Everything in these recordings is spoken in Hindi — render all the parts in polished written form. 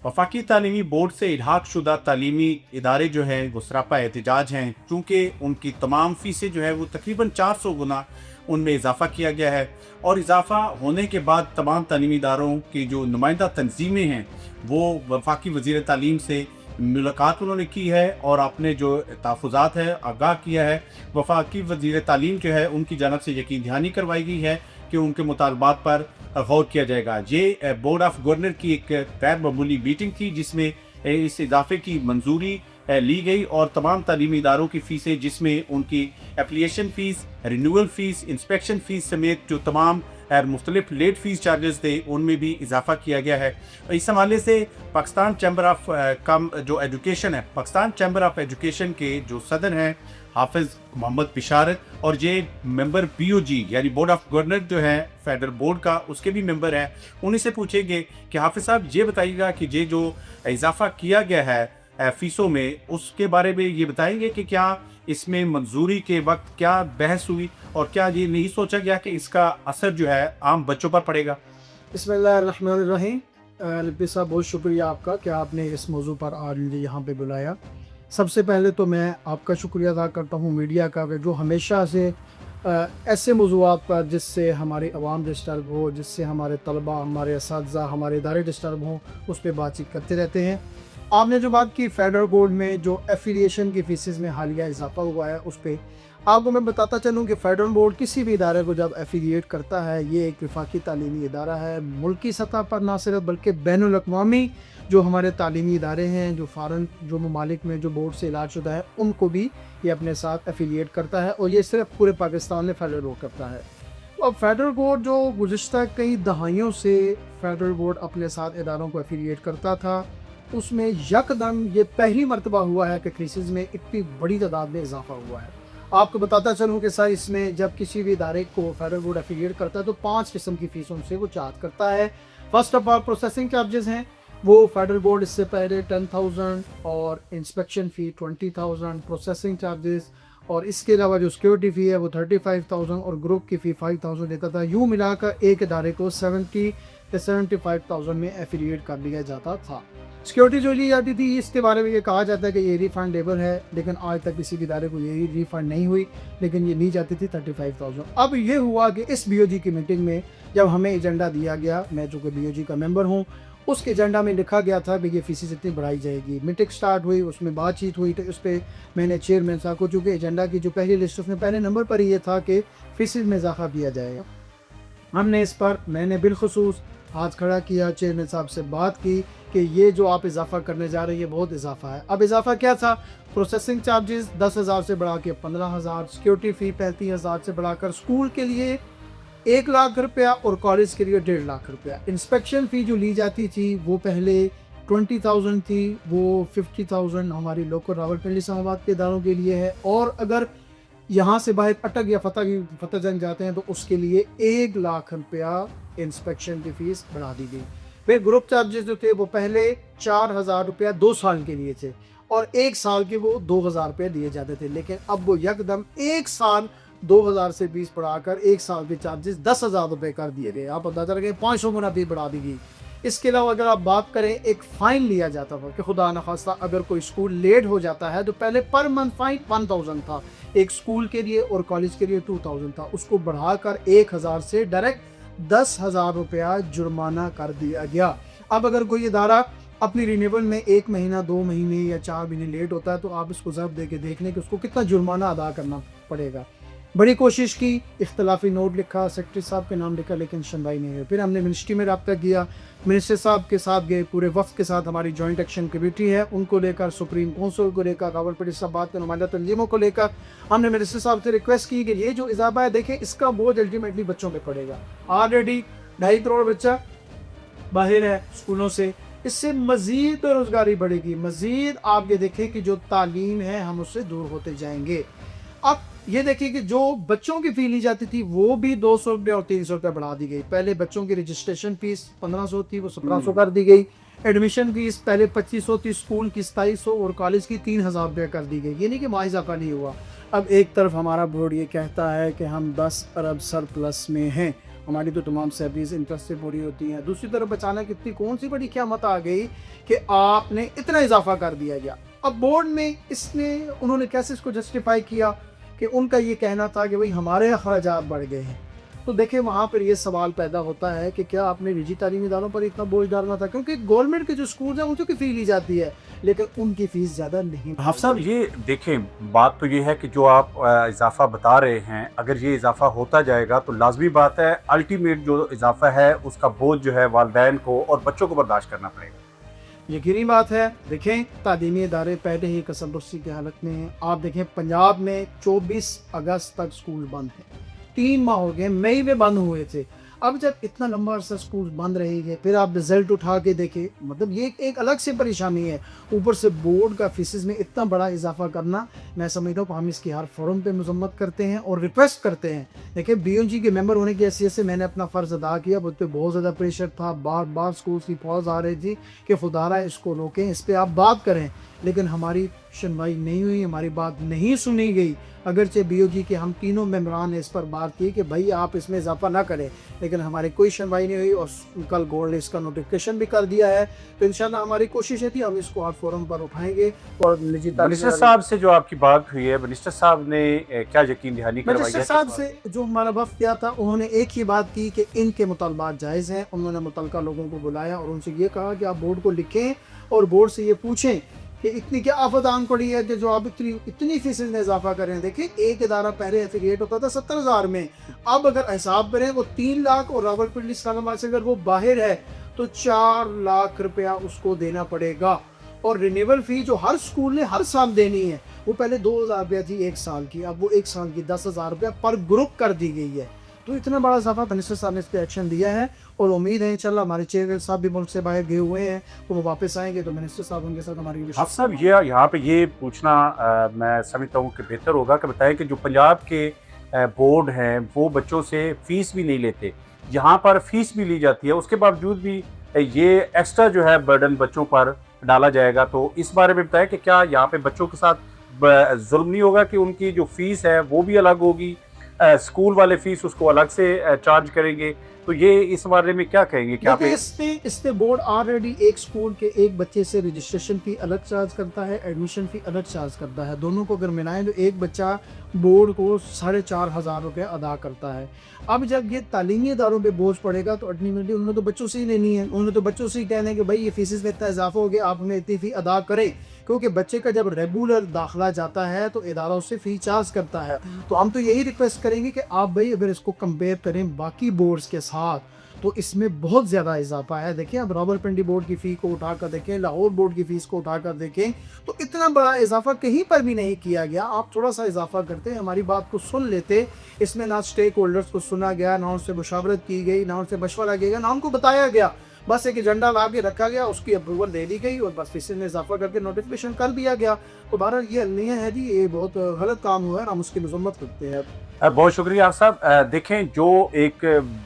वफाकी तालीमी बोर्ड से इल्हाक शुदा तालीमी इदारे जो हैं वो सरापा एहतजाज हैं, चूँकि उनकी तमाम फ़ीसें जो है वो तकरीबन 400 गुना उनमें इजाफ़ा किया गया है। और इजाफ़ा होने के बाद तमाम तालीमी इदारों की जो नुमाइंदा तंजीमें हैं वो वफाकी वज़ीर तालीम से मुलाकात उन्होंने की है और अपने जो तहफ़्फ़ुज़ात है आगाह किया है। वफाकी वज़ीर तालीम जो है उनकी जानब से यकीन दहानी करवाई गई है कि उनके मुतालबात पर गौर किया जाएगा। ये बोर्ड ऑफ गवर्नर की एक गैर मामूली मीटिंग थी जिसमें इस इजाफे की मंजूरी ली गई और तमाम तालीमी इदारों की फ़ीसें, जिसमें उनकी application fees, renewal fees, inspection fees समेत जो तमाम मुख्तलिफ लेट फ़ीस चार्जेस थे उनमें भी इजाफा किया गया है। इस हवाले से पाकिस्तान चैम्बर ऑफ कम जो एजुकेशन है, पाकिस्तान चैम्बर ऑफ एजुकेशन के जो सदर हैं हाफिज़ मोहम्मद बिशारत, और ये मेंबर BOG यानी बोर्ड ऑफ गवर्नर जो है फेडरल बोर्ड का, उसके भी मेंबर हैं, उन्हीं से पूछेंगे कि हाफिज़ साहब ये बताइएगा कि ये जो इजाफा किया गया है फ़ीसों में, उसके बारे में ये बताएंगे कि क्या इसमें मंजूरी के वक्त क्या बहस हुई और क्या ये नहीं सोचा गया कि इसका असर जो है आम बच्चों पर पड़ेगा। बिस्मिल्लाहिर्रहमानिर्रहीम। लिपि साहब, बहुत शुक्रिया आपका कि आपने इस मौजू पर आज मुझे यहाँ पे बुलाया। सबसे पहले तो मैं आपका शुक्रिया अदा करता हूँ मीडिया का, कि जो हमेशा से ऐसे मौज़ूआत पर जिससे हमारी आवाम डिस्टर्ब हो, जिससे हमारे तलबा, हमारे असातिज़ा, हमारे इदारे डिस्टर्ब हों, उस पर बातचीत करते रहते हैं। आपने जो बात की फेडरल बोर्ड में जो एफिलिएशन की फ़ीसेस में हालिया इजाफा हुआ है, उस पर आपको मैं बताता चलूँ कि फेडरल बोर्ड किसी भी इदारे को जब एफिलिएट करता है, ये एक वफाकी तालीमी इदारा है, मुल्की सतह पर ना सिर्फ बल्कि बैनुल अक़वामी जो हमारे तालीमी इदारे हैं, जो फ़ॉरेन जो ममालिक में जो बोर्ड से इलाजशुदा है, उनको भी ये अपने साथ एफिलिएट करता है, और ये सिर्फ पूरे पाकिस्तान में फेडरल बोर्ड करता है। अब फेडरल बोर्ड जो गुज़िश्ता कई दहाइयों से फेडरल बोर्ड अपने साथ इदारों को एफिलिएट करता था, उसमें यकदम ये पहली मरतबा हुआ है कि केसेस में इतनी बड़ी तादाद में इजाफा हुआ है। आपको बताता चलूँ कि सर, इसमें जब किसी भी इदारे को फेडरल बोर्ड एफिलिएट करता है तो 5 किस्म की फ़ीसों से वो चार्ज करता है। First of all processing charges हैं, वो फेडरल बोर्ड इससे पहले 10,000 और इंस्पेक्शन फ़ी 20,000 प्रोसेसिंग चार्जेस, और इसके अलावा जो सिक्योरिटी फ़ी है वो 35,000 और ग्रुप की फ़ी 5,000 देता था। यूँ मिलाकर एक इदारे को 70 से 75,000 में एफिलिएट कर दिया जाता था। सिक्योरिटी जो ली जाती थी, इसके बारे में ये कहा जाता है कि ये रिफंडेबल है, लेकिन आज तक किसी भी इदारे को ये रिफ़ंड नहीं हुई, लेकिन ये ली जाती थी 35,000। अब ये हुआ कि इस BOG की मीटिंग में जब हमें एजेंडा दिया गया, मैं जो कि BOG का मेंबर हूँ, उसके एजेंडा में लिखा गया था कि ये फ़ीसें इतनी बढ़ाई जाएगी। मीटिंग स्टार्ट हुई, उसमें बातचीत हुई, तो उस पर मैंने चेयरमैन साहब को, चूँकि एजेंडा की जो पहली लिस्ट उसमें पहले नंबर पर ये था कि फ़ीसें में इजाफा किया जाएगा। हमने इस पर मैंने बिलखुसूस हाथ खड़ा किया, चेयरमैन साहब से बात की कि ये जो आप इजाफा करने जा रहे हैं ये बहुत इजाफा है। अब इजाफा क्या था? प्रोसेसिंग चार्जेस 10,000 से बढ़ा के 15,000, सिक्योरिटी फ़ी 35,000 से बढ़ाकर स्कूल के लिए 1 लाख रुपया और कॉलेज के लिए 1.5 लाख रुपया। इंस्पेक्शन फ़ी जो ली जाती थी वो पहले 20,000 थी, वो 50,000 हमारी लोकल रावलपिंडी इस्लामाबाद के इदारों के लिए है, और अगर यहाँ से बाहर अटक या फतेहजंग जाते हैं तो उसके लिए 1 लाख रुपया इंस्पेक्शन की फ़ीस बढ़ा दी गई। फिर ग्रुप चार्जेस जो थे वो पहले 4,000 रुपया 2 साल के लिए थे, और 1 साल के वो 2,000 रुपये दिए जाते थे, लेकिन अब वो यकदम 1 साल 2,000 से 20 बढ़ाकर 1 साल के चार्जेस 10,000 रुपये कर दिए गए। आप अंदाजा लगाएं, 500 गुना भी बढ़ा दी गई। इसके अलावा अगर आप बात करें, एक फ़ाइन लिया जाता था कि खुदा न खास्ता अगर कोई स्कूल लेट हो जाता है तो पहले पर मंथ फ़ाइन 1,000 था एक स्कूल के लिए, और कॉलेज के लिए 2,000 था, उसको बढ़ाकर 1,000 से डायरेक्ट 10,000 रुपया जुर्माना कर दिया गया। अब अगर कोई इदारा अपनी रिन्यूअल में 1 महीना, 2 महीने या 4 महीने लेट होता है तो आप इसको ज़ब्त दे के देख लें कि उसको कितना जुर्माना अदा करना पड़ेगा। बड़ी कोशिश की, इख्तलाफी नोट लिखा, सेक्रेटरी साहब के नाम लिखा, लेकिन सुनवाई नहीं हुई। फिर हमने मिनिस्ट्री में रब्ता किया, मिनिस्टर साहब के साथ गए, पूरे वफ्द के साथ हमारी जॉइंट एक्शन कमेटी है, उनको लेकर, सुप्रीम काउंसिल को लेकर, रावलपिंडी इस्लामाबाद के नुमाइंदा तंजीमों को लेकर हमने मिनिस्टर साहब से रिक्वेस्ट की कि ये जो इजाफा है, देखें इसका बोझ अल्टीमेटली बच्चों पर पड़ेगा। ऑलरेडी 2.5 करोड़ बच्चा बाहर है स्कूलों से, इससे मज़ीद बेरोज़गारी बढ़ेगी, मज़ीद आप ये देखें कि जो तालीम है हम उससे दूर होते जाएंगे। अब ये देखिए कि जो बच्चों की फ़ी ली जाती थी वो भी 200 रुपये और 300 रुपये बढ़ा दी गई। पहले बच्चों की रजिस्ट्रेशन फ़ीस 1,500 थी, वो 1,700 कर दी गई। एडमिशन फ़ीस पहले 2,500 थी, स्कूल की 2,700 और कॉलेज की 3,000 रुपये कर दी गई। ये नहीं कि वहाँ इजाफा नहीं हुआ। अब एक तरफ हमारा बोर्ड ये कहता है कि हम 10 अरब सरप्लस में हैं, हमारी तो तमाम सैलरीज इंटरेस्ट से पूरी होती हैं, दूसरी तरफ अचानक इतनी कौन सी बड़ी क़यामत आ गई कि आपने इतना इजाफा कर दिया गया। अब बोर्ड में उन्होंने कैसे इसको जस्टिफाई किया कि उनका ये कहना था कि भाई हमारे अखराजात बढ़ गए हैं। तो देखिए वहाँ पर ये सवाल पैदा होता है कि क्या आपने निजी तालीमी इदारों पर इतना बोझ डालना था, क्योंकि गवर्नमेंट के जो स्कूल हैं उनकी फ़ी ली जाती है लेकिन उनकी फ़ीस ज़्यादा नहीं। हाफ़िज़ साहब, ये देखें, बात तो ये है कि जो आप इजाफ़ा बता रहे हैं, अगर ये इजाफ़ा होता जाएगा तो लाजमी बात है अल्टीमेट जो इजाफ़ा है उसका बोझ जो है वालिदैन को और बच्चों को बर्दाश्त करना पड़ेगा। यकीनी बात है। देखें तालीमी इदारे पहले ही कसमरुसी की हालत में हैं। आप देखें पंजाब में 24 अगस्त तक स्कूल बंद हैं। 3 माह हो गए, मई में बंद हुए थे। अब जब इतना लंबा अरसा स्कूल बंद रहेंगे, फिर आप रिजल्ट उठा के देखें, मतलब ये एक अलग से परेशानी है। ऊपर से बोर्ड का फीसिस में इतना बड़ा इजाफा करना, मैं समझता हूँ हम इसकी हर फोरम पे मजम्मत करते हैं और रिक्वेस्ट करते हैं। देखिए BOG के मेंबर होने की हैसियत से मैंने अपना फ़र्ज़ अदा किया। मुझ पर बहुत ज़्यादा प्रेशर था, बार बार स्कूल की कॉल्स आ रही थी कि खुदारा इसको रोकें, इस पर आप बात करें, लेकिन हमारी सुनवाई नहीं हुई, हमारी बात नहीं सुनी गई। अगरचे BOG के हम तीनों मेम्बरान ने इस पर बात की कि भाई आप इसमें इजाफा ना करें, लेकिन हमारी कोई सुनवाई नहीं हुई और कल गोल्ड लिस्ट का नोटिफिकेशन भी कर दिया है। तो इंशाल्लाह हमारी कोशिश थी हम इसको हर फोरम पर उठाएंगे। और निजी मिनिस्टर साहब से जो आपकी बात हुई है, मिनिस्टर साहब ने क्या यकीन दहानी करवाई है? मिनिस्टर साहब से जो हमारा वफ्द किया था उन्होंने एक ही बात की कि इनके मुतालबात जायज़ हैं। उन्होंने मुतलका लोगों को बुलाया और उनसे ये कहा कि आप बोर्ड को लिखें और बोर्ड से ये पूछें कि इतनी क्या आफत आन पड़ी है कि जो आप इतनी फीसद में इजाफा कर रहे हैं। देखिए एक इदारा पहले एफिलिएट होता था 70,000 में, अब अगर हिसाब करें वो 3 लाख और रावलपिंडी इस्लामाबाद से अगर वो बाहर है तो 4 लाख रुपया उसको देना पड़ेगा। और रिन्यूअल फ़ी जो हर स्कूल ने हर साल देनी है, वो पहले 2,000 रुपया थी 1 साल की, अब वो 1 साल की 10,000 रुपया पर ग्रुप कर दी गई है। तो इतना बड़ा इजाफा मिनिस्टर साहब ने इस पर एक्शन दिया है और उम्मीद है इंशाल्लाह हमारे चेयरमैन साहब भी मुल्क से बाहर गए हुए हैं, तो वो वापस आएंगे तो मिनिस्टर साहब उनके साथ हमारी। आप साहब ये यहाँ पे ये पूछना मैं समझता हूँ कि बेहतर होगा कि बताएं कि जो पंजाब के बोर्ड हैं वो बच्चों से फ़ीस भी नहीं लेते, यहाँ पर फ़ीस भी ली जाती है, उसके बावजूद भी ये एक्स्ट्रा जो है बर्डन बच्चों पर डाला जाएगा। तो इस बारे में बताएं कि क्या यहाँ पे बच्चों के साथ जुल्म नहीं होगा कि उनकी जो फ़ीस है वो भी अलग होगी, स्कूल वाले फ़ीस उसको अलग से चार्ज करेंगे? तो ये इस बारे में क्या कहेंगे? क्या इससे बोर्ड ऑलरेडी एक स्कूल के एक बच्चे से रजिस्ट्रेशन फ़ी अलग चार्ज करता है, एडमिशन फ़ी अलग चार्ज करता है। दोनों को अगर मिलाएं तो एक बच्चा बोर्ड को 4,500 रुपये अदा करता है। अब जब ये तालीमी इदारों पे बोझ पड़ेगा तो अल्टीमेटली उन्होंने तो बच्चों से ही लेनी है, उन्होंने तो बच्चों से ही कहना है कि भाई ये फीसिस में इतना इजाफा हो गया, आप हमें इतनी फ़ी अदा करें। क्योंकि बच्चे का जब रेगुलर दाखिला जाता है तो इदारा उससे फ़ी चार्ज करता है। तो हम तो यही रिक्वेस्ट करेंगे कि आप भाई अगर इसको कंपेयर करें बाकी बोर्ड्स के साथ तो इसमें बहुत ज़्यादा इजाफा है। देखिए अब रावलपिंडी बोर्ड की फ़ी को उठाकर देखें, लाहौर बोर्ड की फ़ीस को उठाकर देखें, तो इतना बड़ा इजाफा कहीं पर भी नहीं किया गया। आप थोड़ा सा इजाफा करते, हमारी बात को सुन लेते, इसमें ना स्टेक होल्डर्स को सुना गया, ना उनसे मुशावरत की गई, ना उनसे मशवरा किया गया, ना उनको बताया गया, बस एक एजेंडा ला के रखा गया, उसकी अप्रूवल दे दी गई और बस फीस में इजाफा करके नोटिफिकेशन कर दिया गया। तो बहरहाल ये नहीं है जी, ये बहुत गलत काम हुआ है, हम उसकी मजम्मत करते हैं। बहुत शुक्रिया आप साहब। देखें, जो एक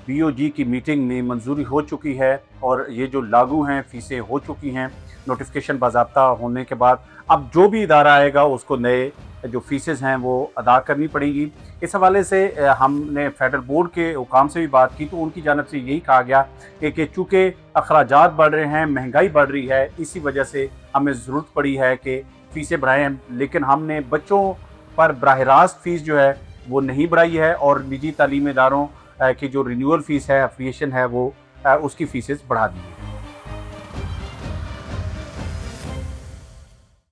BOG की मीटिंग में मंजूरी हो चुकी है और ये जो लागू हैं फ़ीसें हो चुकी हैं, नोटिफिकेशन बाज़ाब्ता होने के बाद अब जो भी इदारा आएगा उसको नए जो फ़ीसेस हैं वो अदा करनी पड़ेगी। इस हवाले से हमने फेडरल बोर्ड के हुकाम से भी बात की तो उनकी जानिब से यही कहा गया कि चूँकि अखराजात बढ़ रहे हैं, महंगाई बढ़ रही है, इसी वजह से हमें ज़रूरत पड़ी है कि फ़ीसें बढ़ाएँ, लेकिन हमने बच्चों पर बराह रास्त फ़ीस जो है वो नहीं बढ़ाई है और निजी तालीमी इदारों की जो रिन्यूअल फ़ीस है, एफिलिएशन है, वो उसकी फ़ीसेस बढ़ा दी है।